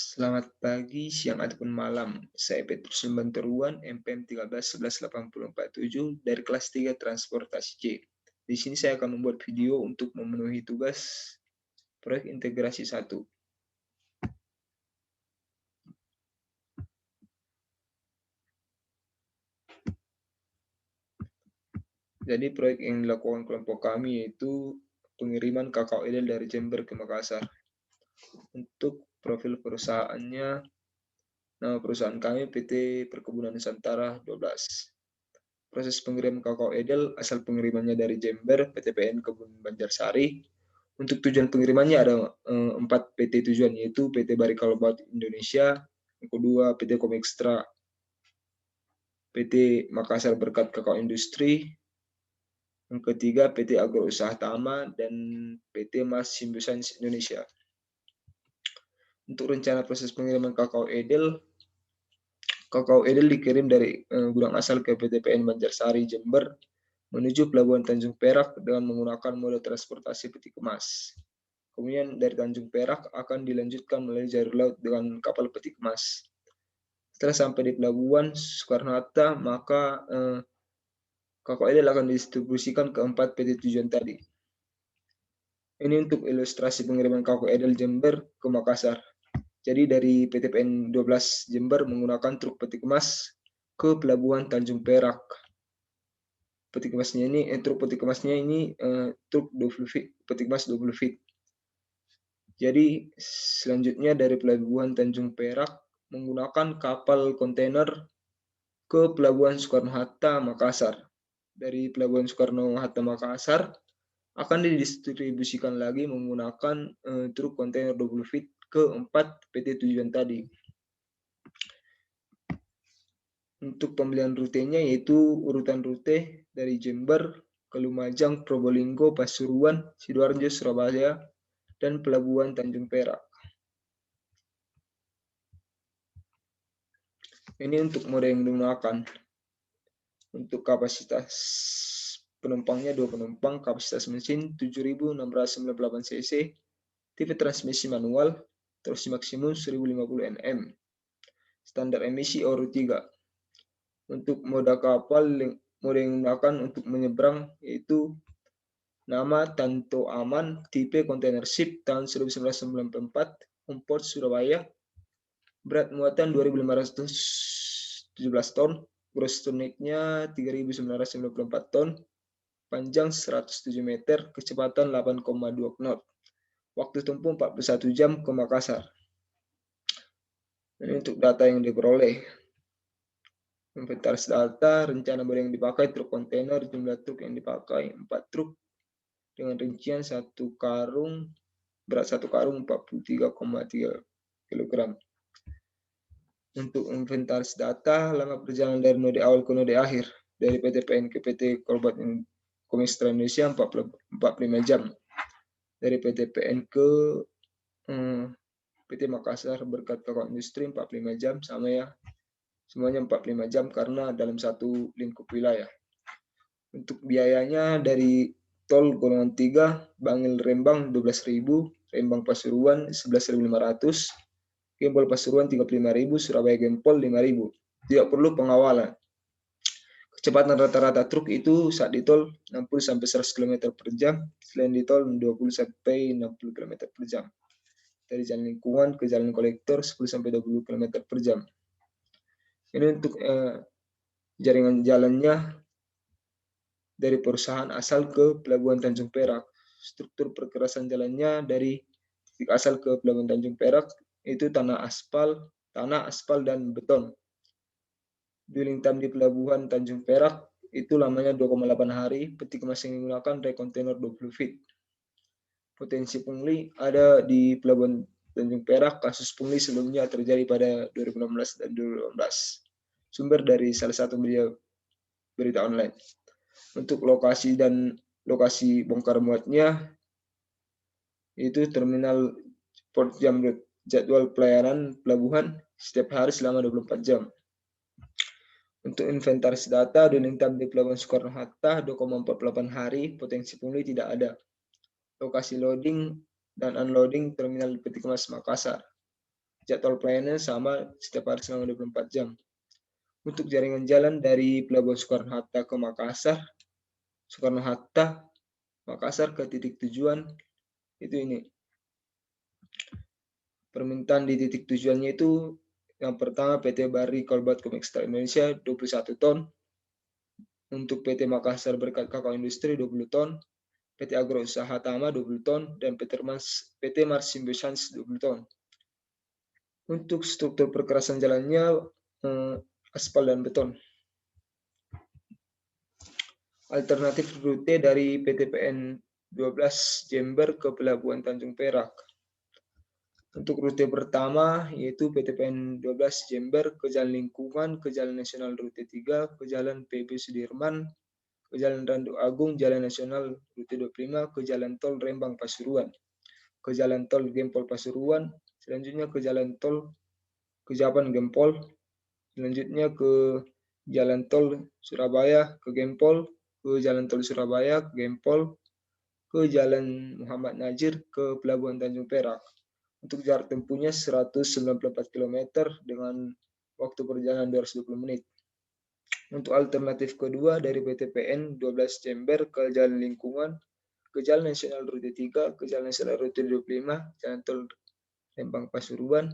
Selamat pagi, siang, ataupun malam. Saya Petrus Lembanteruan, MPM 13 11 80 47 dari kelas 3 Transportasi C. Di sini saya akan membuat video untuk memenuhi tugas proyek integrasi 1. Jadi proyek yang dilakukan kelompok kami yaitu pengiriman kakao edel dari Jember ke Makassar. Untuk profil perusahaannya, nama perusahaan kami PT Perkebunan Nusantara 12. Proses pengiriman kakao edel asal pengirimannya dari Jember, PTPN Kebun Banjarsari. Untuk tujuan pengirimannya ada 4 PT tujuan, yaitu PT Barikalobat Indonesia, yang kedua PT Komextra, PT Makassar Berkat Kakao Industri, yang ketiga PT Agro Usaha Tama, dan PT Mas Simbioscience Indonesia. Untuk rencana proses pengiriman kakao edel dikirim dari gudang asal ke PTPN Banjarsari Jember menuju Pelabuhan Tanjung Perak dengan menggunakan mode transportasi peti kemas. Kemudian dari Tanjung Perak akan dilanjutkan melalui jalur laut dengan kapal peti kemas. Setelah sampai di Pelabuhan Soekarno-Hatta, maka kakao edel akan didistribusikan ke 4 PT tujuan tadi. Ini untuk ilustrasi pengiriman kakao edel Jember ke Makassar. Jadi dari PTPN 12 Jember menggunakan truk peti kemas ke Pelabuhan Tanjung Perak. Truk peti kemasnya ini truk 20 feet, peti kemas 20 feet. Jadi selanjutnya dari Pelabuhan Tanjung Perak menggunakan kapal kontainer ke Pelabuhan Soekarno-Hatta Makassar. Dari Pelabuhan Soekarno-Hatta Makassar akan didistribusikan lagi menggunakan truk kontainer 20 feet ke 4 PT tujuan tadi. Untuk pembelian rutenya yaitu urutan rute dari Jember ke Lumajang, Probolinggo, Pasuruan, Sidoarjo, Surabaya, dan Pelabuhan Tanjung Perak. Ini untuk mode yang digunakan. Untuk kapasitas penumpangnya 2 penumpang, kapasitas mesin 7.698 cc, tipe transmisi manual, torsi maksimum 1050 Nm, standar emisi Euro 3. Untuk mode kapal, mode yang digunakan untuk menyeberang yaitu nama Tanto Aman, tipe container ship tahun 1994, import Surabaya, berat muatan 2.517 ton, gross tonnage-nya 3.994 ton, panjang 107 meter, kecepatan 8,2 knot. Waktu tempuh 41 jam ke Makassar. Ini untuk data yang diperoleh. Inventaris data, rencana barang yang dipakai, truk kontainer, jumlah truk yang dipakai 4 truk dengan rincian 1 karung, berat 1 karung 43,3 kg. Untuk inventaris data, lama perjalanan dari node awal ke node akhir, dari PTPN ke PT Komextra Indonesia 45 jam. Dari PTPN ke PT Makassar Berkat Kakao Industri 45 jam, sama ya. Semuanya 45 jam karena dalam satu lingkup wilayah. Untuk biayanya dari tol golongan 3, Bangil Rembang 12.000, Rembang Pasuruan 11.500, Gempol Pasuruan 35.000, Surabaya Gempol 5.000. Tidak perlu pengawalan. Kecepatan rata-rata truk itu saat di tol 60 sampai 100 km per jam, selain di tol 20 sampai 60 km per jam. Dari jalan lingkungan ke jalan kolektor 10 sampai 20 km per jam. Ini untuk jaringan jalannya dari perusahaan asal ke Pelabuhan Tanjung Perak. Struktur perkerasan jalannya dari titik asal ke Pelabuhan Tanjung Perak itu tanah, aspal dan beton. Dwelling time di Pelabuhan Tanjung Perak itu lamanya 2,8 hari, peti kemas yang digunakan dari kontainer 20 feet. Potensi pungli ada di Pelabuhan Tanjung Perak, kasus pungli sebelumnya terjadi pada 2016 dan 2018. Sumber dari salah satu media berita online. Untuk lokasi lokasi bongkar muatnya itu terminal Port Jamrut. Jadwal pelayanan pelabuhan setiap hari selama 24 jam. Untuk inventaris data, dwelling time di Pelabuhan Soekarno-Hatta 2,48 hari, potensi pungli tidak ada. Lokasi loading dan unloading terminal peti kemas Makassar. jadwal pelayanan sama setiap hari selama 24 jam. Untuk jaringan jalan dari Pelabuhan Soekarno-Hatta ke Makassar, Soekarno-Hatta, Makassar ke titik tujuan, itu ini. Permintaan di titik tujuannya itu yang pertama PT Bari Kolbat Komextra Indonesia 21 ton, untuk PT Makassar Berkat Kakao Industri 20 ton, PT Agro Usaha Tama 20 ton, dan PT Marsimbo Sans 20 ton. Untuk struktur perkerasan jalannya aspal dan beton. Alternatif rute dari PTPN 12 Jember ke Pelabuhan Tanjung Perak. Untuk rute pertama yaitu PTPN 12 Jember ke Jalan Lingkungan, ke Jalan Nasional Rute 3, ke Jalan PB Sudirman, ke Jalan Randu Agung, Jalan Nasional Rute 25, ke Jalan Tol Rembang Pasuruan, ke Jalan Tol Gempol Pasuruan, selanjutnya ke Jalan Tol Kejapan Gempol, selanjutnya ke Jalan Tol Surabaya ke Gempol, ke Jalan Tol Surabaya ke Gempol, ke Jalan Muhammad Najir ke Pelabuhan Tanjung Perak. Untuk jarak tempuhnya 194 km dengan waktu perjalanan 220 menit. Untuk alternatif kedua dari PTPN 12 Jember ke Jalan Lingkungan, ke Jalan Nasional Rute 3, ke Jalan Nasional Rute 25, Jalan Tol Lembang Pasuruan,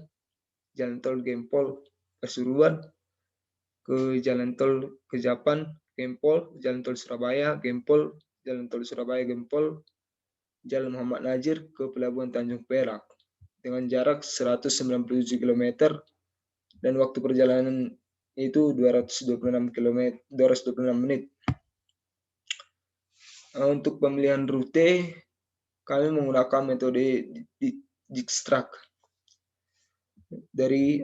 Jalan Tol Gempol Pasuruan, ke Jalan Tol Kejapan Gempol, Jalan Tol Surabaya Gempol, Jalan Tol Surabaya Gempol, Jalan Muhammad Najir ke Pelabuhan Tanjung Perak dengan jarak 197 km dan waktu perjalanan itu 226 menit. Untuk pemilihan rute kami menggunakan metode Dijkstrack dari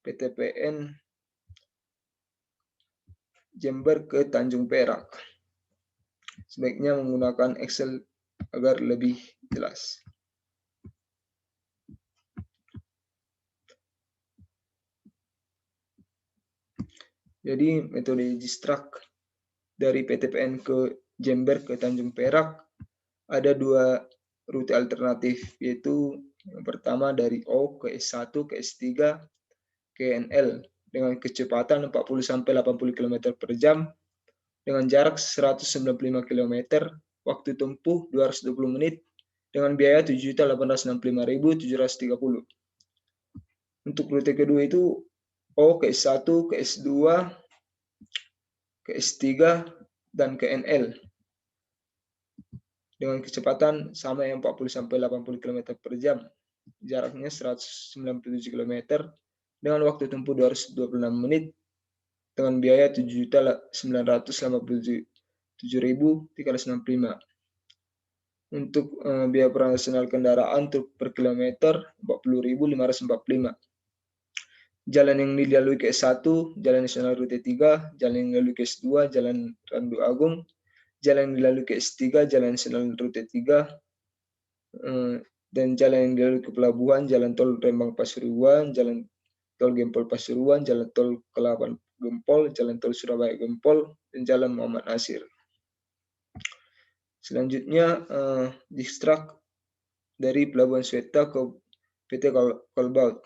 PTPN Jember ke Tanjung Perak. Sebaiknya menggunakan Excel agar lebih jelas. Jadi metode Dijkstrack dari PTPN ke Jember ke Tanjung Perak ada dua rute alternatif, yaitu yang pertama dari O ke S1 ke S3 ke NL dengan kecepatan 40-80 km per jam dengan jarak 195 km, waktu tempuh 220 menit dengan biaya 7.865.730. Untuk rute kedua itu O ke S1 ke S2 ke S3 dan ke NL dengan kecepatan sama yang 40-80 km per jam, jaraknya 197 km dengan waktu tempuh 226 menit dengan biaya 7.987.365. Untuk biaya operasional kendaraan per kilometer 40.545. Jalan yang dilalui ke S1, Jalan Nasional Rute 3, jalan yang dilalui ke S2, Jalan Randu Agung, jalan yang dilalui ke S3, Jalan Nasional Rute 3, dan jalan yang dilalui ke pelabuhan, Jalan Tol Rembang Pasuruan, Jalan Tol Gempol Pasuruan, Jalan Tol Kelapan Gempol, Jalan Tol Surabaya Gempol, dan Jalan Muhammad Nasir. Selanjutnya Dijkstrack dari Pelabuhan Sweta ke PT Kolbaut.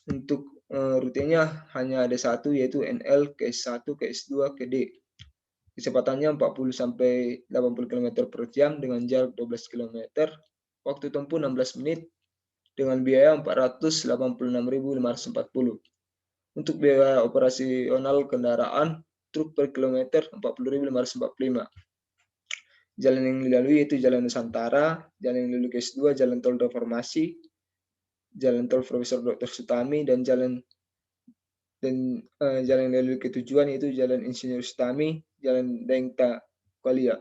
Untuk rutenya hanya ada satu, yaitu NL ke S1 ke S2 ke D. Kecepatannya 40-80 km per jam dengan jarak 12 km, waktu tempuh 16 menit dengan biaya 486.540. Untuk biaya operasional kendaraan truk per kilometer 40.545. Jalan yang dilalui yaitu Jalan Nusantara, jalan yang dilalui S2, Jalan Tol Reformasi, Jalan Tol Profesor Dr. Sutami, dan jalan yang dilalui ke tujuan yaitu Jalan Insinyur Sutami, Jalan Dengta Kualia.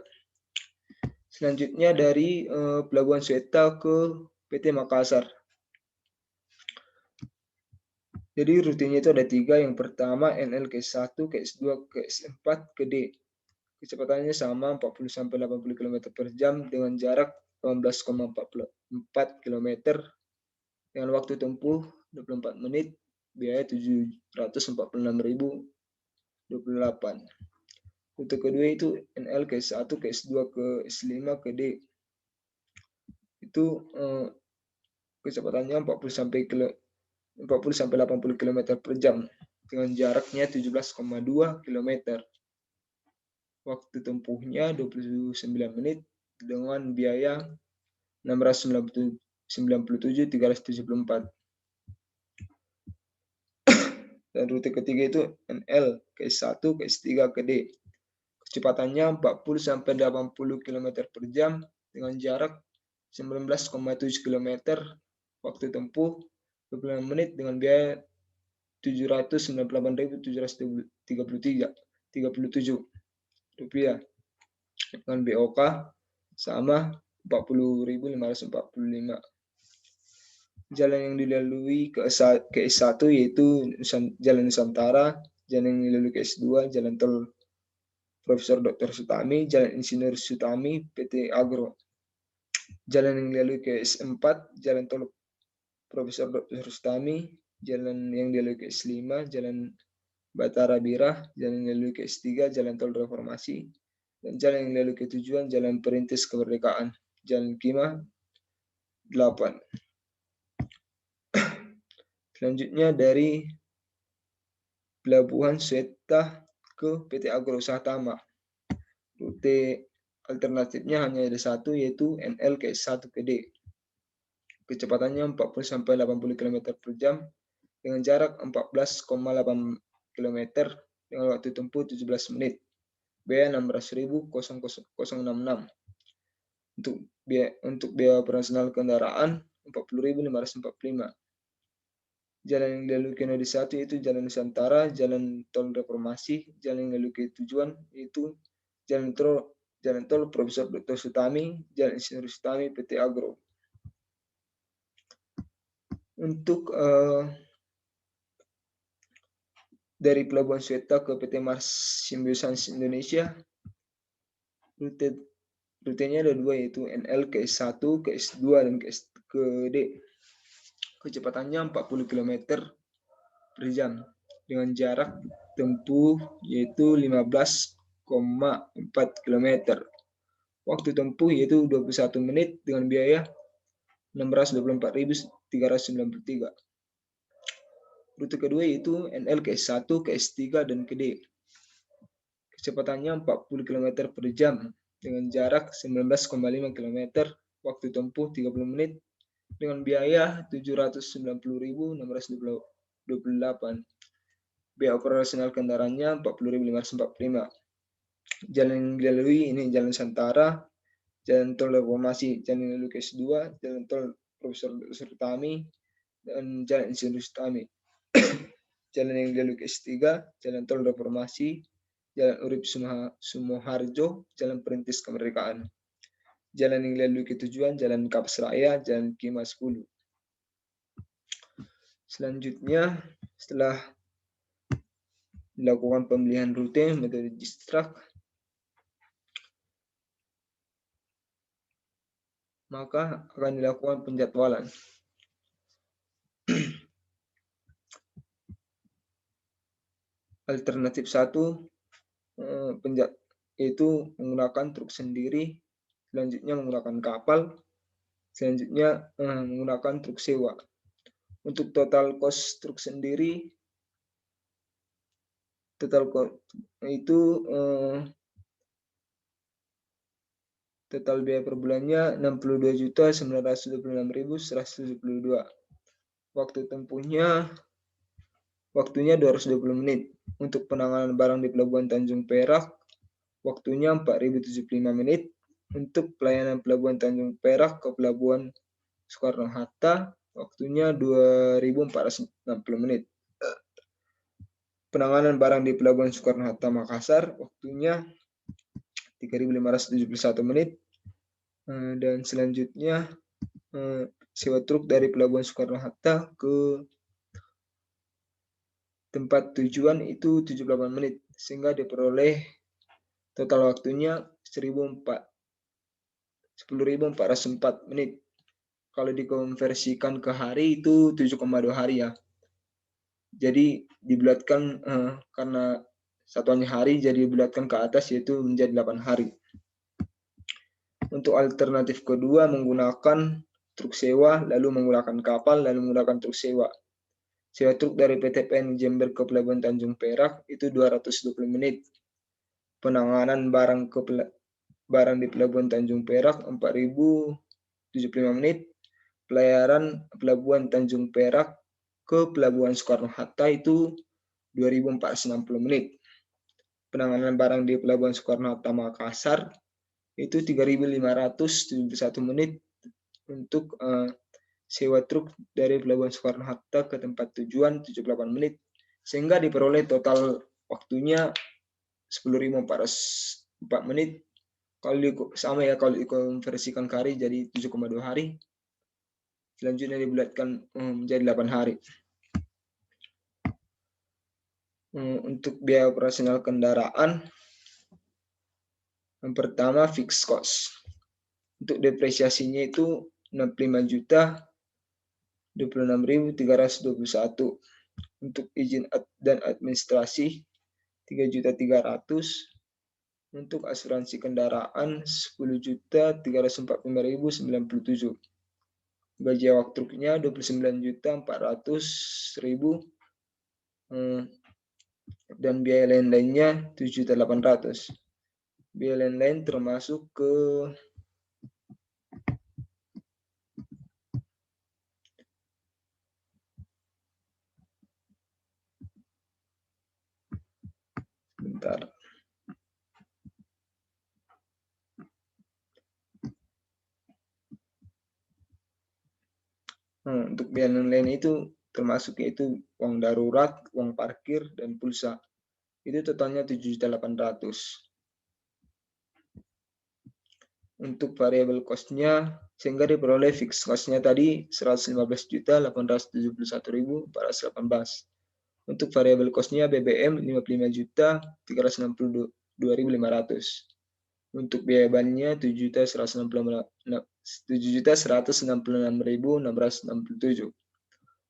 Selanjutnya dari Pelabuhan Sweta ke PT Makassar. Jadi rutenya itu ada tiga. Yang pertama NL ke S1, ke S2, ke S4, ke D. Kecepatannya sama 40-80 km per jam dengan jarak 18,44 km dengan waktu tempuh 24 menit, biaya 746.028. Rute kedua itu NL ke S1, ke S2, ke S5, ke D. Itu Kecepatannya 40 sampai 80 km per jam dengan jaraknya 17,2 km. Waktu tempuhnya 29 menit dengan biaya 697.374. Dan rute ketiga itu NL ke S1 ke S3 ke D. Kecepatannya 40 sampai 80 km per jam dengan jarak 19,7 km. Waktu tempuh 26 menit dengan biaya 798.737 rupiah. Dengan BOK sama 40.545. Jalan yang dilalui ke S1 yaitu Jalan Nusantara, jalan yang dilalui ke S2 Jalan Tol Profesor Dr. Sutami, Jalan Insinyur Sutami PT Agro. Jalan yang dilalui ke S4 Jalan Tol Profesor Dr. Sutami, jalan yang dilalui ke S5 Jalan Batara Birah, jalan yang dilalui ke S3 Jalan Tol Reformasi, dan jalan yang dilalui ke tujuan Jalan Perintis Kemerdekaan, Jalan Kima 8. Selanjutnya dari Pelabuhan Sweta ke PT Agro Usaha Tama. Rute alternatifnya hanya ada satu, yaitu NL ke S1 ke D. Kecepatannya 40 sampai 80 km per jam dengan jarak 14,8 km dengan waktu tempuh 17 menit. Biaya 16.066. Untuk biaya operasional kendaraan 40.545. Jalan yang dilalui ke Nodi 1 yaitu Jalan Nusantara, Jalan Tol Reformasi, jalan yang dilalui ke tujuan yaitu Jalan Tol Profesor Dr. Sutami, Jalan Insinyur Sutami PT Agro. Untuk dari Pelabuhan Sweta ke PT Mars Simbiosis Indonesia, rutenya ada dua, yaitu NL ke S1 ke S2 dan ke D. Kecepatannya 40 km per jam dengan jarak tempuh yaitu 15,4 km. Waktu tempuh yaitu 21 menit dengan biaya 624.393. Rute kedua yaitu NL ke S1 ke S3 dan ke D. Kecepatannya 40 km per jam dengan jarak 19,5 km. Waktu tempuh 30 menit dengan biaya 790.628. Biaya operasional kendaraannya 40.545. Jalan yang dilalui ini Jalan Nusantara, Jalan Tol Reformasi, Jalan yang dilalui ke S2, Jalan Tol Profesor Dr. Sutami, dan Jalan Insinyur Sutami. Jalan yang dilalui ke S3, Jalan Tol Reformasi, Jalan Urip Sumoharjo, Jalan Perintis Kemerdekaan. Jalan yang dilalui ke tujuan Jalan Kapas Raya, Jalan Kima 10. Selanjutnya, setelah dilakukan pemilihan rute metode Distract, maka akan dilakukan penjadwalan. Alternatif 1 yaitu menggunakan truk sendiri, selanjutnya menggunakan kapal, selanjutnya menggunakan truk sewa. Untuk total cost truk sendiri, total biaya per bulannya 62.926.172. Waktunya 220 menit. Untuk penanganan barang di Pelabuhan Tanjung Perak, waktunya 4.075 menit. Untuk pelayanan Pelabuhan Tanjung Perak ke Pelabuhan Soekarno-Hatta, waktunya 2.460 menit. Penanganan barang di Pelabuhan Soekarno-Hatta Makassar, waktunya 3.571 menit. Dan selanjutnya sewa truk dari Pelabuhan Soekarno-Hatta ke tempat tujuan itu 78 menit, sehingga diperoleh total waktunya 10.404 menit. Kalau dikonversikan ke hari itu 7,2 hari ya. Jadi dibulatkan karena satuannya hari, jadi dibulatkan ke atas yaitu menjadi 8 hari. Untuk alternatif kedua menggunakan truk sewa, lalu menggunakan kapal, lalu menggunakan truk sewa. Sewa truk dari PTPN Jember ke Pelabuhan Tanjung Perak itu 220 menit. Penanganan barang di Pelabuhan Tanjung Perak 4.075 menit. Pelayaran Pelabuhan Tanjung Perak ke Pelabuhan Soekarno-Hatta itu 2.460 menit. Penanganan barang di Pelabuhan Soekarno-Hatta Makassar itu 3.571 menit untuk sewa truk dari Pelabuhan Soekarno-Hatta ke tempat tujuan 78 menit, sehingga diperoleh total waktunya 10.404 menit. Kalau sama ya, kalau dikonversikan ke hari jadi 7,2 hari. Selanjutnya dibulatkan menjadi 8 hari. Untuk biaya operasional kendaraan, yang pertama fixed cost. Untuk depresiasinya itu 65 juta 26.321. Untuk izin dan administrasi 3.300.000. Untuk asuransi kendaraan 10.345.097. Gaji awak truknya 29.400.000. Dan biaya lain-lainnya 7.800. Biaya lain-lain termasuk ke bentar. Untuk biaya lain-lain itu termasuk yaitu uang darurat, uang parkir, dan pulsa. Itu totalnya 7.800. Untuk variable cost-nya, sehingga diperoleh fixed cost-nya tadi 115.871.418. Untuk variable cost-nya BBM 55.362.500. Untuk biaya bannya 7.166.667.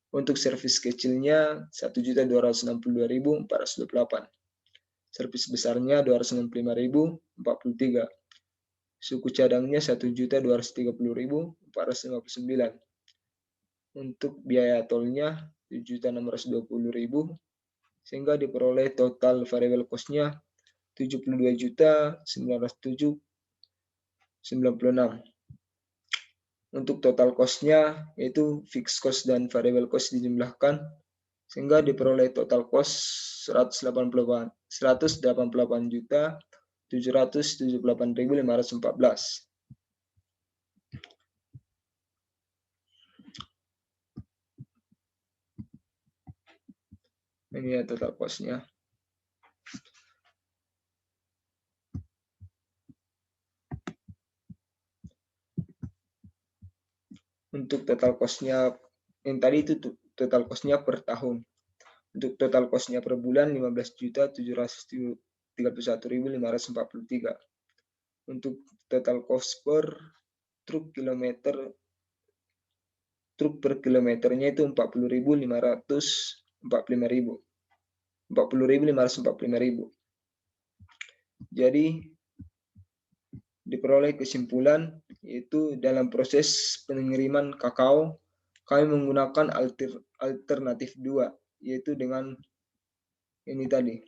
Untuk servis kecilnya 1.262.428. Servis besarnya 265.043. Suku cadangnya 1.230.459. Untuk biaya tolnya 7.620.000, sehingga diperoleh total variable cost-nya 72.907.96. Untuk total cost-nya yaitu fixed cost dan variable cost dijumlahkan, sehingga diperoleh total cost 188.778.514. Ini ya total cost-nya. Untuk total cost-nya yang tadi itu total cost-nya per tahun. Untuk total cost-nya per bulan 15.731.543. Untuk total cost per truk per kilometernya itu 40.545.000. Jadi diperoleh kesimpulan yaitu dalam proses pengiriman kakao kami menggunakan alternatif 2, yaitu dengan ini tadi.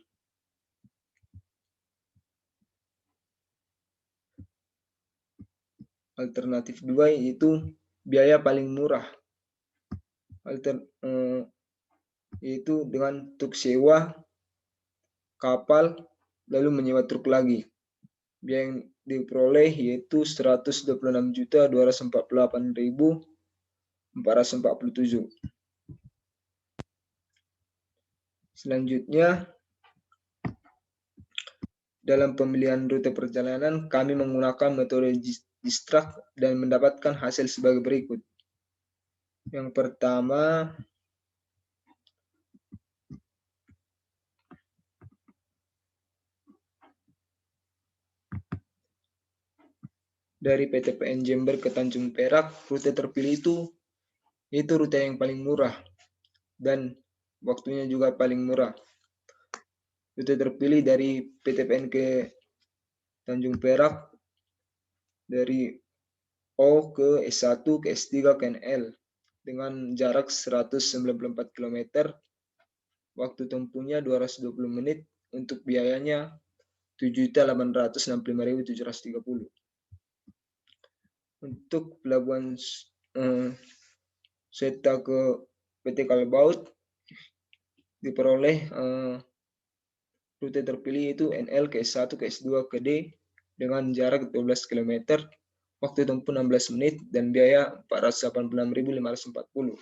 Alternatif 2 yaitu biaya paling murah. Yaitu dengan truk sewa, kapal, lalu menyewa truk lagi. Biaya yang diperoleh yaitu 126.248.447. Selanjutnya, dalam pemilihan rute perjalanan, kami menggunakan metode Distract dan mendapatkan hasil sebagai berikut. Yang pertama, dari PTPN Jember ke Tanjung Perak, rute terpilih itu rute yang paling murah dan waktunya juga paling murah. Rute terpilih dari PTPN ke Tanjung Perak dari O ke S1 ke S3 ke NL dengan jarak 194 km, waktu tempuhnya 220 menit, untuk biayanya 7.865.730. Untuk pelabuhan Sweta ke PT Kalbaut diperoleh rute terpilih itu NL ke S1 ke S2 ke D dengan jarak 12 km, waktu tempuh 16 menit, dan biaya 486.540.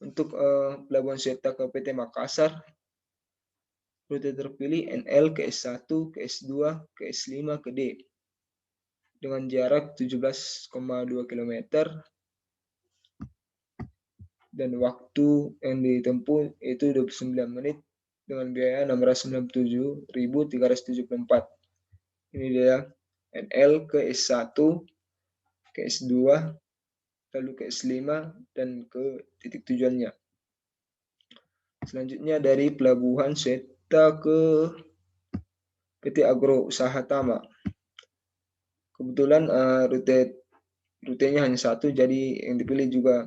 Untuk pelabuhan Sweta ke PT Makassar, rute terpilih NL ke S1 ke S2 ke S5 ke D dengan jarak 17,2 km dan waktu yang ditempuh itu 29 menit dengan biaya 697.374. Ini dia NL ke S1 ke S2 lalu ke S5 dan ke titik tujuannya. Selanjutnya dari pelabuhan Sweta ke PT Agro Usaha Tama. Kebetulan rutenya hanya satu, jadi yang dipilih juga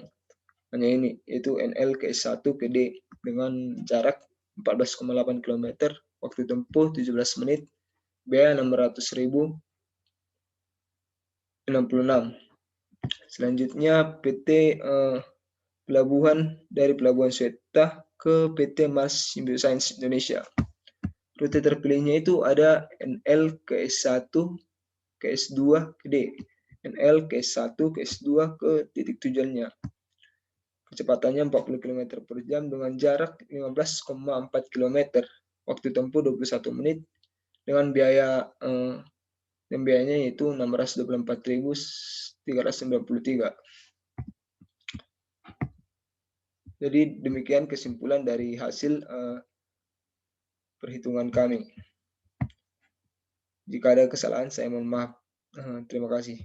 hanya ini, yaitu NL ke S1 ke D dengan jarak 14,8 km, waktu tempuh 17 menit, biaya 600.066. Selanjutnya PT pelabuhan dari Pelabuhan Sweta ke PT Mars Science Indonesia. Rute terpilihnya itu ada NL ke S1 ke S2 ke D, NL ke S1 ke S2 ke titik tujuannya. Kecepatannya 40 km per jam dengan jarak 15,4 km, waktu tempuh 21 menit, dengan biayanya yaitu 624.393. Jadi demikian kesimpulan dari hasil perhitungan kami. Jika ada kesalahan saya mohon maaf. Terima kasih.